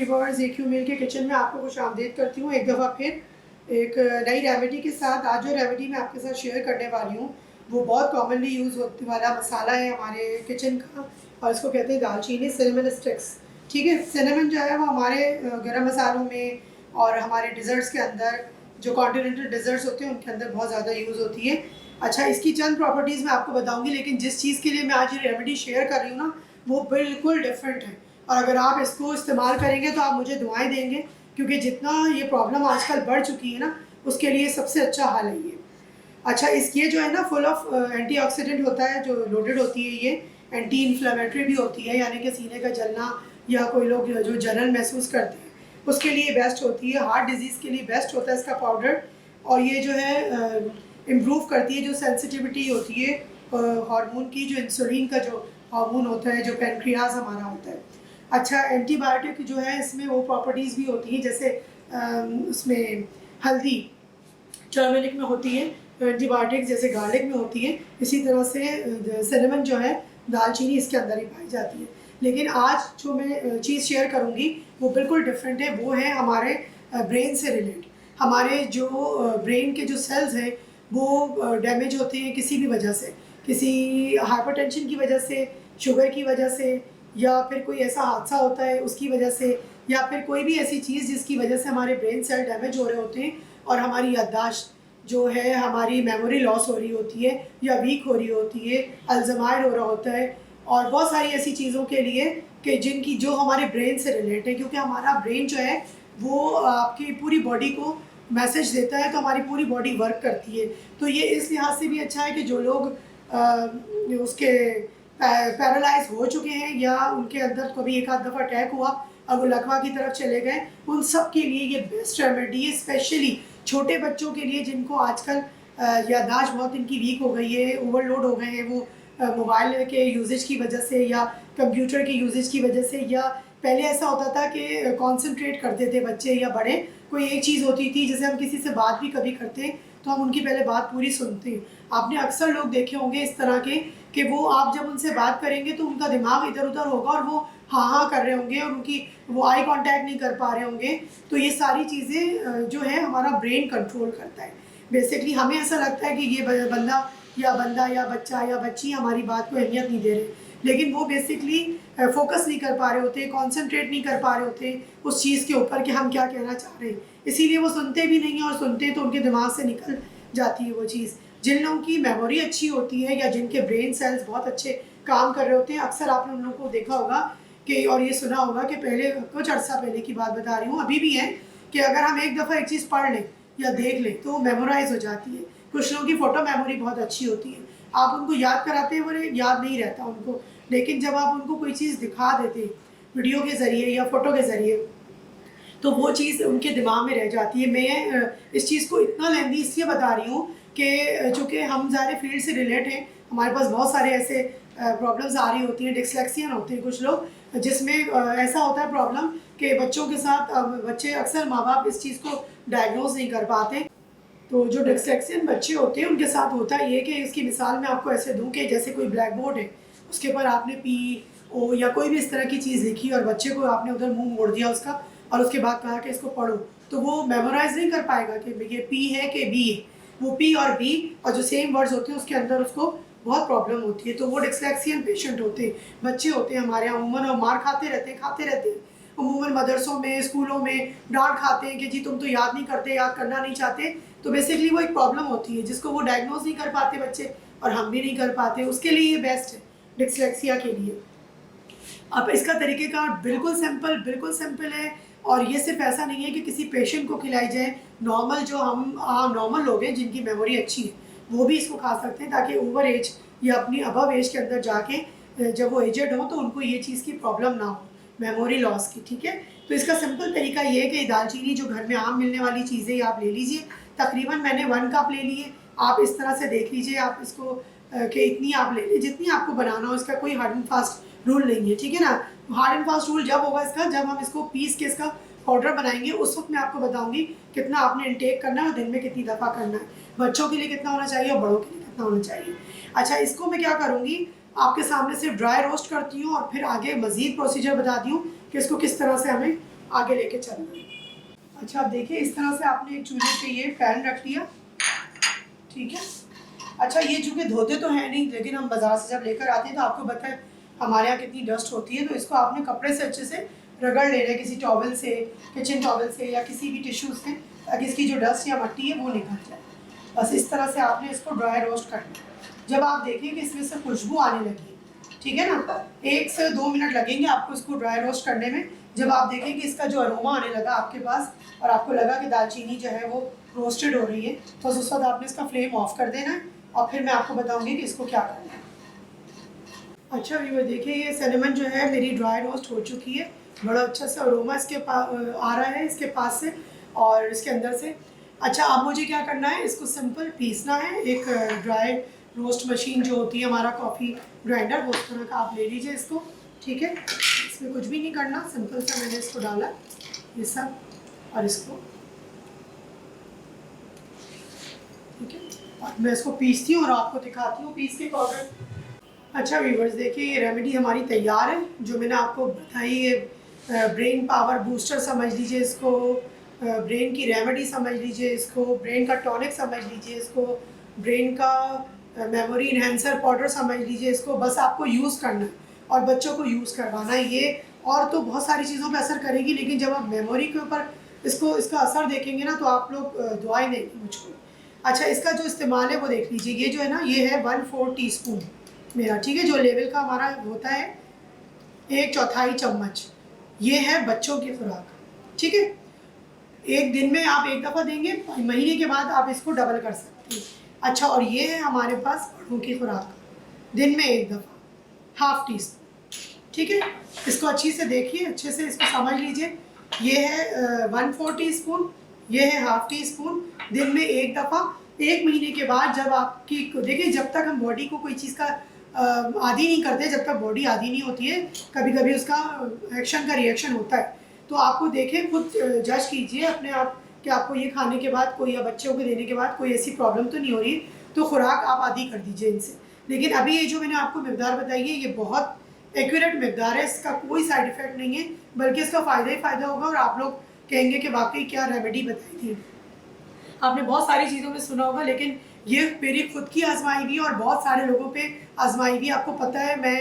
Viewers, AQ मील के kitchen में आपको खुशामदीद करती हूँ एक दफ़ा फिर एक नई रेमेडी के साथ। आज जो रेमेडी मैं आपके साथ शेयर करने वाली हूँ वो बहुत कॉमनली यूज़ होने वाला मसाला है हमारे किचन का, और इसको कहते हैं दालचीनी, सिनेमन स्टिक्स। ठीक है, सिनेमन जो है वो हमारे गरम मसालों में और हमारे डिज़र्ट्स के अंदर, जो कॉन्टिनेंटल डिज़र्ट्स होते हैं उनके अंदर बहुत ज़्यादा यूज़ होती है। अच्छा, इसकी चंद प्रॉपर्टीज़ मैं आपको बताऊँगी, लेकिन जिस चीज़ के लिए मैं आज ये रेमेडी शेयर कर रही हूँ ना, वो बिल्कुल डिफरेंट है। और अगर आप इसको इस्तेमाल करेंगे तो आप मुझे दुआएं देंगे, क्योंकि जितना ये प्रॉब्लम आजकल बढ़ चुकी है ना, उसके लिए सबसे अच्छा हल है ये। अच्छा, ये जो है ना फुल ऑफ एंटीऑक्सीडेंट होता है, जो लोडेड होती है ये, एंटी इन्फ्लेमेटरी भी होती है, यानी कि सीने का जलना या कोई लोग जो जलन महसूस करते हैं उसके लिए बेस्ट होती है। हार्ट डिजीज़ के लिए बेस्ट होता है इसका पाउडर। और ये जो है इम्प्रूव करती है जो सेंसिटिविटी होती है हार्मोन की, जो इंसुलिन का जो हार्मोन होता है, जो पेनक्रियाज हमारा होता है। अच्छा, एंटीबायोटिक जो है इसमें वो प्रॉपर्टीज़ भी होती हैं, जैसे उसमें हल्दी टर्मरिक में होती है, एंटीबायोटिक जैसे गार्लिक में होती है, इसी तरह से सिनेमन जो है दालचीनी इसके अंदर ही पाई जाती है। लेकिन आज जो मैं चीज़ शेयर करूँगी वो बिल्कुल डिफरेंट है। वो है हमारे ब्रेन से रिलेट। हमारे जो ब्रेन के जो सेल्स हैं वो डैमेज होते हैं किसी भी वजह से, किसी हाइपरटेंशन की वजह से, शुगर की वजह से, या फिर कोई ऐसा हादसा होता है उसकी वजह से, या फिर कोई भी ऐसी चीज़ जिसकी वजह से हमारे ब्रेन सेल डैमेज हो रहे होते हैं और हमारी याददाश्त जो है, हमारी मेमोरी लॉस हो रही होती है या वीक हो रही होती है, अल्ज़ाइमर हो रहा होता है, और बहुत सारी ऐसी चीज़ों के लिए कि जिनकी जो हमारे ब्रेन से रिलेट है। क्योंकि हमारा ब्रेन जो है वो आपकी पूरी बॉडी को मैसेज देता है, तो हमारी पूरी बॉडी वर्क करती है। तो ये इस लिहाज से भी अच्छा है कि जो लोग उसके पैरालाइज हो चुके हैं या उनके अंदर कभी एक आध दफ़ा अटैक हुआ और वो लकवा की तरफ चले गए, उन सब के लिए ये बेस्ट रेमेडी है। स्पेशली छोटे बच्चों के लिए जिनको आजकल याददाश्त बहुत इनकी वीक हो गई है, ओवरलोड हो गए हैं वो मोबाइल के यूजेज की वजह से या कंप्यूटर के यूजेज की वजह से, या पहले ऐसा होता था कि कंसंट्रेट करते थे बच्चे या बड़े, कोई एक चीज़ होती थी, जैसे हम किसी से बात भी कभी करते हैं तो हम उनकी पहले बात पूरी सुनते हैं। आपने अक्सर लोग देखे होंगे इस तरह के कि वो आप जब उनसे बात करेंगे तो उनका दिमाग इधर उधर होगा और वो हाँ हाँ कर रहे होंगे और उनकी वो आई कांटेक्ट नहीं कर पा रहे होंगे। तो ये सारी चीज़ें जो है हमारा ब्रेन कंट्रोल करता है। बेसिकली हमें ऐसा लगता है कि ये बंदा या बच्चा या बच्ची हमारी बात को अहमियत नहीं दे रहे, लेकिन वो बेसिकली फोकस नहीं कर पा रहे होते, कॉन्सेंट्रेट नहीं कर पा रहे होते उस चीज़ के ऊपर कि हम क्या कहना चाह रहे हैं। इसीलिए वो सुनते भी नहीं हैं, और सुनते तो उनके दिमाग से निकल जाती है वो चीज़। जिन लोगों की मेमोरी अच्छी होती है या जिनके ब्रेन सेल्स बहुत अच्छे काम कर रहे होते हैं, अक्सर आपने उन लोगों को देखा होगा कि, और ये सुना होगा कि पहले कुछ अर्सा पहले की बात बता रही हूँ, अभी भी है कि अगर हम एक दफ़ा एक चीज़ पढ़ लें या देख लें तो वो मेमोराइज हो जाती है। कुछ लोगों की फ़ोटो मेमोरी बहुत अच्छी होती है, आप उनको याद कराते हैं वो याद नहीं रहता उनको, लेकिन जब आप उनको कोई चीज़ दिखा देते वीडियो के ज़रिए या फ़ोटो के ज़रिए तो वो चीज़ उनके दिमाग में रह जाती है। मैं इस चीज़ को इतना लेंदी इसलिए बता रही हूँ कि चूँकि हम ज़्यादा फील्ड से रिलेट हैं, हमारे पास बहुत सारे ऐसे प्रॉब्लम्स आ रही होती हैं, डिस्लेक्सियन होते हैं कुछ लोग, जिसमें ऐसा होता है प्रॉब्लम कि बच्चों के साथ बच्चे अक्सर माँ बाप इस चीज़ को डायग्नोज नहीं कर पाते। तो जो डिस्लेक्सियन बच्चे होते हैं उनके साथ होता ये कि इसकी मिसाल मैं आपको ऐसे दूँ कि जैसे कोई ब्लैक बोर्ड है, उसके ऊपर आपने पी ओ या कोई भी इस तरह की चीज़ लिखी और बच्चे को आपने उधर मुंह मोड़ दिया उसका, और उसके बाद कहा कि इसको पढ़ो, तो वो मेमोराइज नहीं कर पाएगा कि ये पी है कि बी है। वो पी और बी और जो सेम वर्ड्स होते हैं उसके अंदर उसको बहुत प्रॉब्लम होती है। तो वो डिस्लेक्सियन पेशेंट होते हैं, बच्चे होते हैं हमारे यहाँ अमूमन, और मार खाते रहते हैं अमूमन मदरसों में, स्कूलों में डांट खाते हैं कि जी तुम तो याद नहीं करते, याद करना नहीं चाहते। तो बेसिकली वो एक प्रॉब्लम होती है जिसको वो डायग्नोज नहीं कर पाते बच्चे, और हम भी नहीं कर पाते। उसके लिए ये बेस्ट है डिस्लेक्सिया के लिए। अब इसका तरीक़ेकार बिल्कुल सिंपल है, और ये सिर्फ ऐसा नहीं है कि किसी पेशेंट को खिलाई जाए। नॉर्मल जो हम नॉर्मल लोग हैं जिनकी मेमोरी अच्छी है वो भी इसको खा सकते हैं, ताकि ओवर एज या अपनी अबव एज के अंदर जाके जब वो एजेड हो तो उनको ये चीज़ की प्रॉब्लम ना हो, मेमोरी लॉस की। ठीक है, तो इसका सिंपल तरीका ये है कि दालचीनी जो घर में आम मिलने वाली चीज़ें आप ले लीजिए। तकरीबन मैंने 1 कप ले लिए। आप इस तरह से देख लीजिए, आप इसको कि इतनी आप ले लीजिए जितनी आपको बनाना हो। इसका कोई हार्ड एंड फास्ट रूल नहीं है, ठीक है ना। हार्ड एंड फास्ट रूल जब होगा इसका, जब हम इसको पीस के इसका पाउडर बनाएंगे, उस वक्त मैं आपको बताऊंगी कितना आपने इंटेक करना है और दिन में कितनी दफ़ा करना है, बच्चों के लिए कितना होना चाहिए और बड़ों के लिए कितना होना चाहिए। अच्छा, इसको मैं क्या करूँगी, आपके सामने सिर्फ ड्राई रोस्ट करती हूँ और फिर आगे मज़ीद प्रोसीजर बताती हूँ कि इसको किस तरह से हमें आगे लेके चलना है। अच्छा, अब देखिए इस तरह से आपने एक चूल्हे पे ये पैन रख लिया, ठीक है। अच्छा, ये चूँकि धोते तो है नहीं, लेकिन हम बाज़ार से जब लेकर आते हैं तो आपको पता है हमारे यहाँ कितनी डस्ट होती है, तो इसको आपने कपड़े से अच्छे से रगड़ लेना है, किसी टॉवल से, किचन टॉवल से या किसी भी टिश्यू से, ताकि इसकी जो डस्ट या मट्टी है वो निकल जाए। बस इस तरह से आपने इसको ड्राई रोस्ट करना है। जब आप देखें कि इसमें से खुशबू आने लगी, ठीक है ना, 1 से 2 मिनट लगेंगे आपको इसको ड्राई रोस्ट करने में। जब आप देखें कि इसका जो अरोमा आने लगा आपके पास और आपको लगा कि दालचीनी जो है वो रोस्टेड हो रही है, तो उस वक्त आपने इसका फ्लेम ऑफ कर देना है और फिर मैं आपको बताऊंगी कि इसको क्या करना है। अच्छा व्यूअर, देखिए ये सिनेमन जो है मेरी ड्राई रोस्ट हो चुकी है, बड़ा अच्छा सा अरोमा इसके आ रहा है इसके पास से और इसके अंदर से। अच्छा, अब मुझे क्या करना है, इसको सिंपल पीसना है। एक ड्राई रोस्ट मशीन जो होती है हमारा कॉफ़ी ग्राइंडर, वो उस तरह का आप ले लीजिए इसको, ठीक है। इसमें कुछ भी नहीं करना, सिंपल सा मैंने इसको डाला ये सब और इसको, ठीक है, और मैं इसको पीसती हूँ और आपको दिखाती हूँ पीस के पाउडर। अच्छा व्यूवर्स, देखिए ये रेमेडी हमारी तैयार है जो मैंने आपको बताई है। ब्रेन पावर बूस्टर समझ लीजिए इसको, ब्रेन की रेमेडी समझ लीजिए इसको, ब्रेन का टॉनिक समझ लीजिए इसको, ब्रेन का मेमोरी इन्हेंसर पाउडर समझ लीजिए इसको। बस आपको यूज़ करना है और बच्चों को यूज़ करवाना है ये, और तो बहुत सारी चीज़ों पे असर करेगी, लेकिन जब आप मेमोरी के ऊपर इसका असर देखेंगे ना तो आप लोग दुआएं देंगे मुझको। अच्छा, इसका जो इस्तेमाल है वो देख लीजिए, ये जो है ना ये है 1/4 टीस्पून मेरा, ठीक है, जो लेवल का हमारा होता है 1/4 चम्मच, ये है बच्चों की खुराक, ठीक है। एक दिन में आप एक दफ़ा देंगे, महीने के बाद आप इसको डबल कर सकते हैं। अच्छा, और ये है हमारे पास बड़ों की खुराक, दिन में एक दफ़ा 1/2 टीस्पून, ठीक है। इसको अच्छी से देखिए, अच्छे से इसको समझ लीजिए। ये है 1/4 टीस्पून, ये है 1/2 टीस्पून, दिन में एक दफ़ा। एक महीने के बाद जब आपकी, देखिए जब तक हम बॉडी को कोई चीज़ का आदी नहीं करते, जब तक बॉडी आदी नहीं होती है, कभी कभी उसका एक्शन का रिएक्शन होता है। तो आपको देखें, खुद जज कीजिए अपने आप कि आपको ये खाने के बाद कोई, या बच्चों को देने के बाद कोई ऐसी प्रॉब्लम तो नहीं हो रही, तो खुराक आप आदी कर दीजिए इनसे। लेकिन अभी ये जो मैंने आपको मकदार बताई है ये बहुत एक्यूरेट मकदार है, इसका कोई साइड इफ़ेक्ट नहीं है, बल्कि इसका फ़ायदा ही फ़ायदा होगा और आप लोग कहेंगे कि वाकई क्या रेमेडी बताई थी। आपने बहुत सारी चीज़ों में सुना होगा, लेकिन ये मेरी खुद की आजमाई हुई और बहुत सारे लोगों पे आजमाई हुई। आपको पता है मैं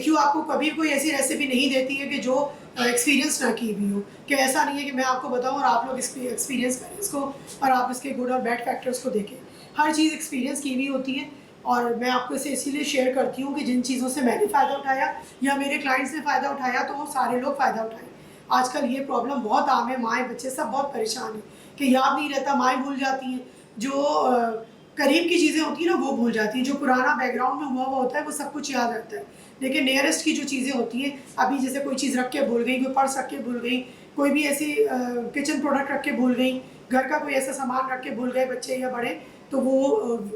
क्यों आपको कभी कोई ऐसी रेसिपी नहीं देती है कि जो एक्सपीरियंस ना की हुई हो, कि ऐसा नहीं है कि मैं आपको बताऊं और आप लोग एक्सपीरियंस करें इसको और आप इसके गुड और बैड फैक्टर्स को देखें। हर चीज़ एक्सपीरियंस की हुई होती है और मैं आपको इसे इसीलिए शेयर करती हूँ कि जिन चीज़ों से मैंने फ़ायदा उठाया या मेरे क्लाइंट्स ने फ़ायदा उठाया तो वो सारे लोग फ़ायदा उठाएं। आजकल ये प्रॉब्लम बहुत आम है, माएँ बच्चे सब बहुत परेशान हैं कि याद नहीं रहता, माएँ भूल जाती हैं, जो करीब की चीज़ें होती हैं ना वो भूल जाती हैं, जो पुराना बैकग्राउंड में हुआ होता है वो सब कुछ याद रहता है, लेकिन नियरेस्ट की जो चीज़ें होती हैं, अभी जैसे कोई चीज़ रख के भूल गई, कोई पर्स रख के भूल गई, कोई भी ऐसी किचन प्रोडक्ट रख के भूल गई, घर का कोई ऐसा सामान रख के भूल गए बच्चे या बड़े, तो वो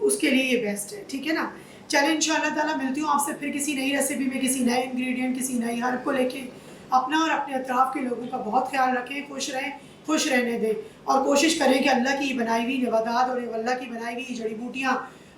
उसके लिए ये बेस्ट है, ठीक है ना। चलें, इंशाअल्लाह ताला मिलती हूँ आपसे फिर किसी नई रेसिपी में, किसी नए इंग्रेडिएंट, किसी नई हर्ब को लेके। अपना और अपने अतराफ़ के लोगों का बहुत ख्याल रखें, खुश रहें, खुश रहने दें और कोशिश करें कि अल्लाह की बनाई हुई नबातात और अल्लाह की बनाई हुई जड़ी बूटियाँ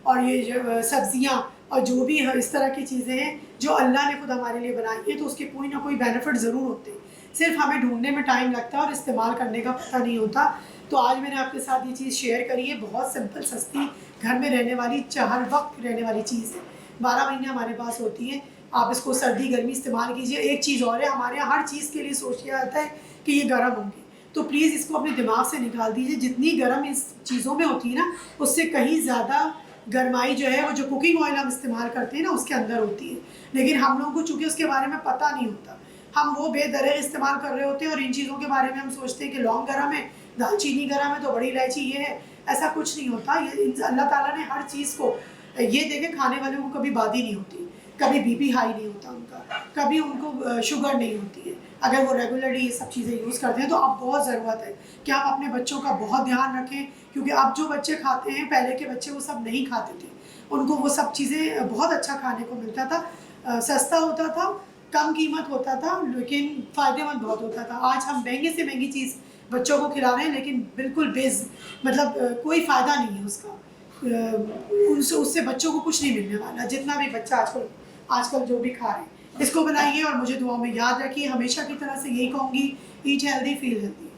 और ये सब्ज़ियाँ और जो भी इस तरह की चीज़ें हैं जो अल्लाह ने खुद हमारे लिए बनाई है, तो उसके कोई ना कोई बेनिफिट ज़रूर होते हैं, सिर्फ हमें ढूंढने में टाइम लगता है और इस्तेमाल करने का पता नहीं होता। तो आज मैंने आपके साथ ये चीज़ शेयर करी है, बहुत सिंपल, सस्ती, घर में रहने वाली, हर वक्त रहने वाली चीज़ है, 12 महीने हमारे पास होती है। आप इसको सर्दी गर्मी इस्तेमाल कीजिए। एक चीज़ और है, हमारे यहाँ हर चीज़ के लिए सोच लिया जाता है कि ये गर्म होंगे, तो प्लीज़ इसको अपने दिमाग से निकाल दीजिए। जितनी गर्म इस चीज़ों में होती है ना, उससे कहीं ज़्यादा गरमाई जो है वो जो कुकिंग ऑयल हम इस्तेमाल करते हैं ना उसके अंदर होती है, लेकिन हम लोगों को चूँकि उसके बारे में पता नहीं होता, हम वो बेदरग इस्तेमाल कर रहे होते हैं और इन चीज़ों के बारे में हम सोचते हैं कि लौंग गर्म है, दालचीनी गर्म है, तो बड़ी इलायची ये है। ऐसा कुछ नहीं होता। ये अल्लाह ताला ने हर चीज़ को, ये देखें, खाने वालों को कभी बादी नहीं होती, कभी बीपी हाई नहीं होता उनका, कभी उनको शुगर नहीं होती है, अगर वो रेगुलरली ये सब चीज़ें यूज़ करते हैं। तो अब बहुत ज़रूरत है कि आप अपने बच्चों का बहुत ध्यान रखें, क्योंकि अब जो बच्चे खाते हैं, पहले के बच्चे वो सब नहीं खाते थे, उनको वो सब चीज़ें बहुत अच्छा खाने को मिलता था, सस्ता होता था, कम कीमत होता था, लेकिन फ़ायदेमंद बहुत होता था। आज हम महंगे से महंगी चीज़ बच्चों को खिला रहे हैं, लेकिन बिल्कुल मतलब कोई फ़ायदा नहीं है उसका, उससे बच्चों को कुछ नहीं मिलने वाला, जितना भी बच्चा आजकल जो भी खा रहे हैं। इसको बनाइए और मुझे दुआओं में याद रखिए। हमेशा की तरह से यही कहूँगी, ईट हेल्दी फील हेल्दी।